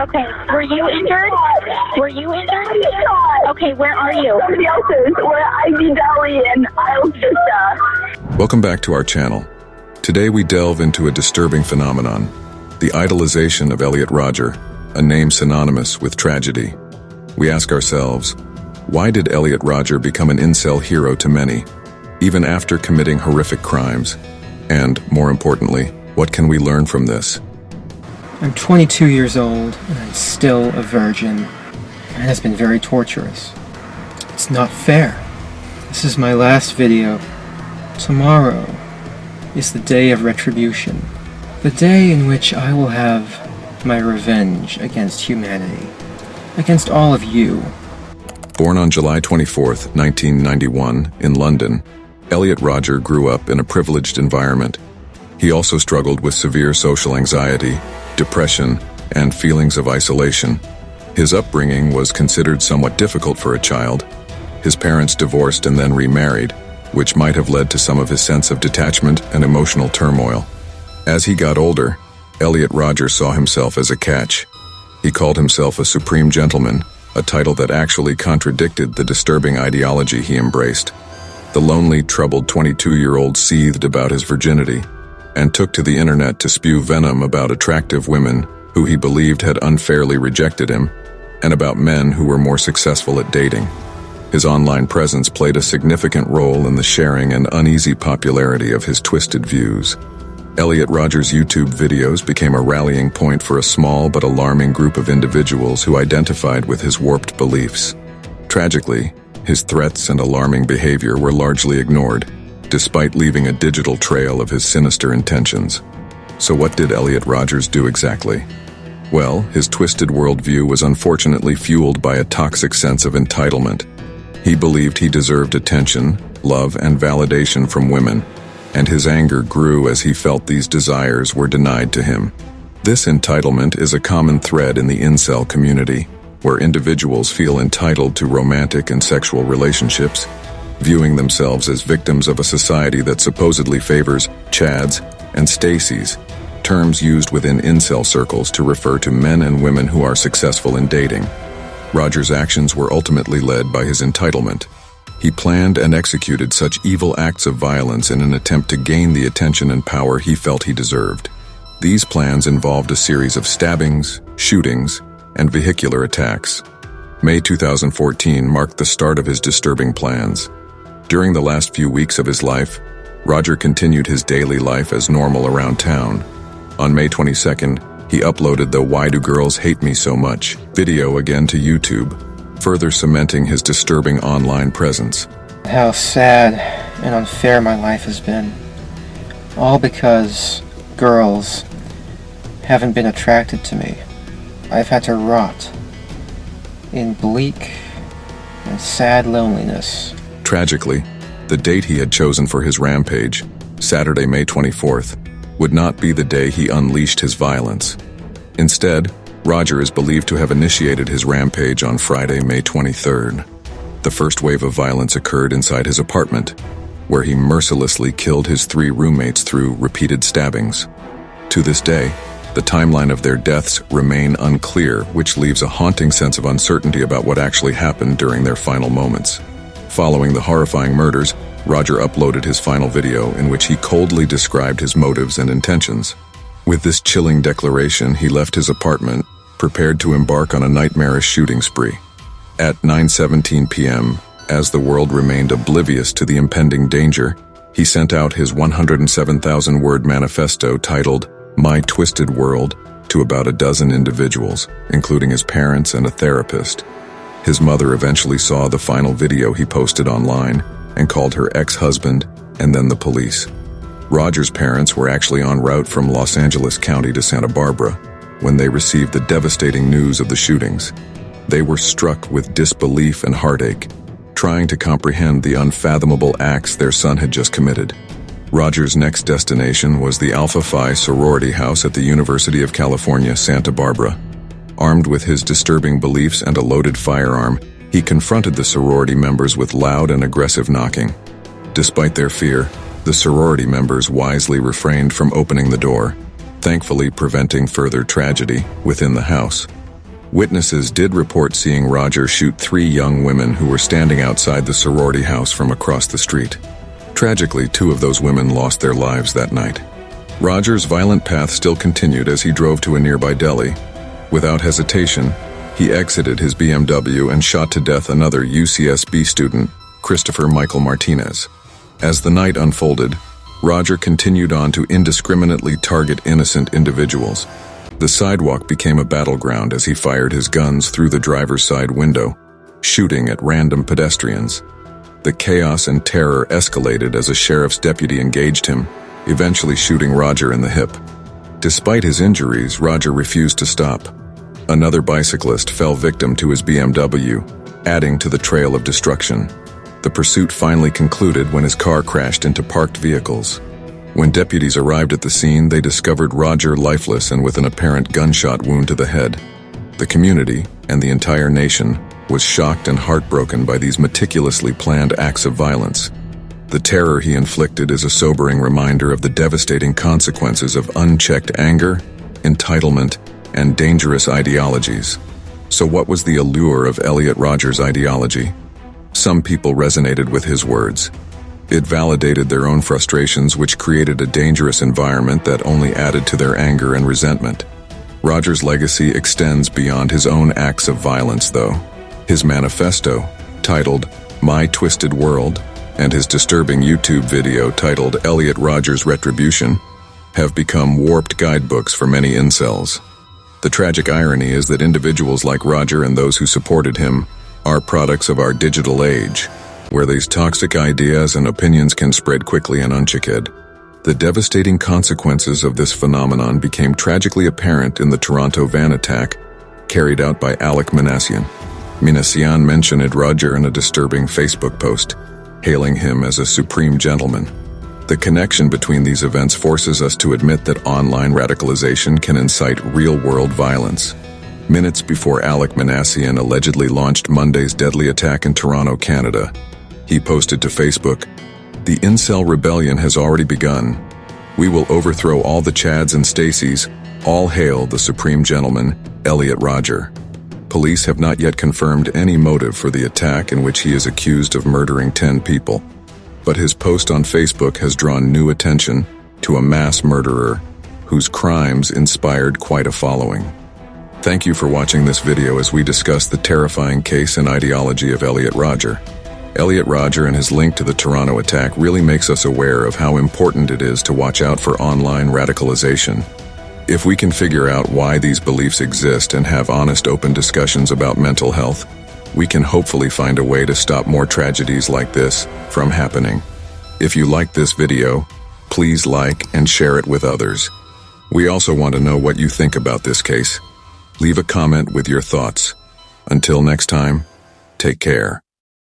Okay, were you injured? Were you injured? Okay, where are you? Somebody else's. We're at Deli in Isla Vista. Welcome back to our channel. Today we delve into a disturbing phenomenon, the idolization of Elliot Rodger, a name synonymous with tragedy. We ask ourselves, why did Elliot Rodger become an incel hero to many, even after committing horrific crimes? And, more importantly, what can we learn from this? I'm 22 years old, and I'm still a virgin, and it has been very torturous. It's not fair. This is my last video. Tomorrow is the day of retribution, the day in which I will have my revenge against humanity, against all of you. Born on July 24th, 1991, in London, Elliot Rodger grew up in a privileged environment. He also struggled with severe social anxiety, depression, and feelings of isolation. His upbringing was considered somewhat difficult for a child. His parents divorced and then remarried, which might have led to some of his sense of detachment and emotional turmoil. As he got older, Elliot Rodger saw himself as a catch. He called himself a supreme gentleman, a title that actually contradicted the disturbing ideology he embraced. The lonely, troubled 22-year-old seethed about his virginity and took to the internet to spew venom about attractive women who he believed had unfairly rejected him, and about men who were more successful at dating. His online presence played a significant role in the sharing and uneasy popularity of his twisted views. Elliot Rodger's YouTube videos became a rallying point for a small but alarming group of individuals who identified with his warped beliefs. Tragically, his threats and alarming behavior were largely ignored, despite leaving a digital trail of his sinister intentions. So what did Elliot Rodger do exactly? Well, his twisted worldview was unfortunately fueled by a toxic sense of entitlement. He believed he deserved attention, love, and validation from women, and his anger grew as he felt these desires were denied to him. This entitlement is a common thread in the incel community, where individuals feel entitled to romantic and sexual relationships, viewing themselves as victims of a society that supposedly favors Chads and Stacys, terms used within incel circles to refer to men and women who are successful in dating. Rodger's actions were ultimately led by his entitlement. He planned and executed such evil acts of violence in an attempt to gain the attention and power he felt he deserved. These plans involved a series of stabbings, shootings, and vehicular attacks. May 2014 marked the start of his disturbing plans. During the last few weeks of his life, Rodger continued his daily life as normal around town. On May 22nd, he uploaded the "Why Do Girls Hate Me So Much" video again to YouTube, further cementing his disturbing online presence. How sad and unfair my life has been. All because girls haven't been attracted to me. I've had to rot in bleak and sad loneliness. Tragically, the date he had chosen for his rampage, Saturday, May 24th, would not be the day he unleashed his violence. Instead, Rodger is believed to have initiated his rampage on Friday, May 23rd. The first wave of violence occurred inside his apartment, where he mercilessly killed his 3 roommates through repeated stabbings. To this day, the timeline of their deaths remain unclear, which leaves a haunting sense of uncertainty about what actually happened during their final moments. Following the horrifying murders, Rodger uploaded his final video in which he coldly described his motives and intentions. With this chilling declaration, he left his apartment, prepared to embark on a nightmarish shooting spree. At 9:17 p.m., as the world remained oblivious to the impending danger, he sent out his 107,000-word manifesto titled "My Twisted World" to about a dozen individuals, including his parents and a therapist. His mother eventually saw the final video he posted online and called her ex-husband and then the police. Rodger's parents were actually en route from Los Angeles County to Santa Barbara when they received the devastating news of the shootings. They were struck with disbelief and heartache, trying to comprehend the unfathomable acts their son had just committed. Rodger's next destination was the Alpha Phi sorority house at the University of California, Santa Barbara. Armed with his disturbing beliefs and a loaded firearm, he confronted the sorority members with loud and aggressive knocking. Despite their fear, the sorority members wisely refrained from opening the door, thankfully preventing further tragedy within the house. Witnesses did report seeing Rodger shoot 3 young women who were standing outside the sorority house from across the street. Tragically, 2 of those women lost their lives that night. Rodger's violent path still continued as he drove to a nearby deli. Without hesitation, he exited his BMW and shot to death another UCSB student, Christopher Michael Martinez. As the night unfolded, Rodger continued on to indiscriminately target innocent individuals. The sidewalk became a battleground as he fired his guns through the driver's side window, shooting at random pedestrians. The chaos and terror escalated as a sheriff's deputy engaged him, eventually shooting Rodger in the hip. Despite his injuries, Rodger refused to stop. Another bicyclist fell victim to his BMW, adding to the trail of destruction. The pursuit finally concluded when his car crashed into parked vehicles. When deputies arrived at the scene, they discovered Rodger lifeless and with an apparent gunshot wound to the head. The community, and the entire nation, was shocked and heartbroken by these meticulously planned acts of violence. The terror he inflicted is a sobering reminder of the devastating consequences of unchecked anger, entitlement, and dangerous ideologies. So what was the allure of Elliot Rodger's ideology? Some people resonated with his words. It validated their own frustrations, which created a dangerous environment that only added to their anger and resentment. Rodger's legacy extends beyond his own acts of violence, though. His manifesto, titled My Twisted World, and his disturbing YouTube video titled Elliot Rodger's Retribution, have become warped guidebooks for many incels. The tragic irony is that individuals like Rodger and those who supported him are products of our digital age, where these toxic ideas and opinions can spread quickly and unchecked. The devastating consequences of this phenomenon became tragically apparent in the Toronto van attack carried out by Alec Minassian. Minassian mentioned Rodger in a disturbing Facebook post, hailing him as a supreme gentleman. The connection between these events forces us to admit that online radicalization can incite real-world violence. Minutes before Alec Minassian allegedly launched Monday's deadly attack in Toronto, Canada, he posted to Facebook, "The Incel rebellion has already begun. We will overthrow all the Chads and Stacys. All hail the supreme gentleman, Elliot Rodger." Police have not yet confirmed any motive for the attack in which he is accused of murdering 10 people. But his post on Facebook has drawn new attention to a mass murderer whose crimes inspired quite a following. Thank you for watching this video as we discuss the terrifying case and ideology of Elliot Rodger. Elliot Rodger and his link to the Toronto attack really makes us aware of how important it is to watch out for online radicalization. If we can figure out why these beliefs exist and have honest, open discussions about mental health, we can hopefully find a way to stop more tragedies like this from happening. If you liked this video, please like and share it with others. We also want to know what you think about this case. Leave a comment with your thoughts. Until next time, take care.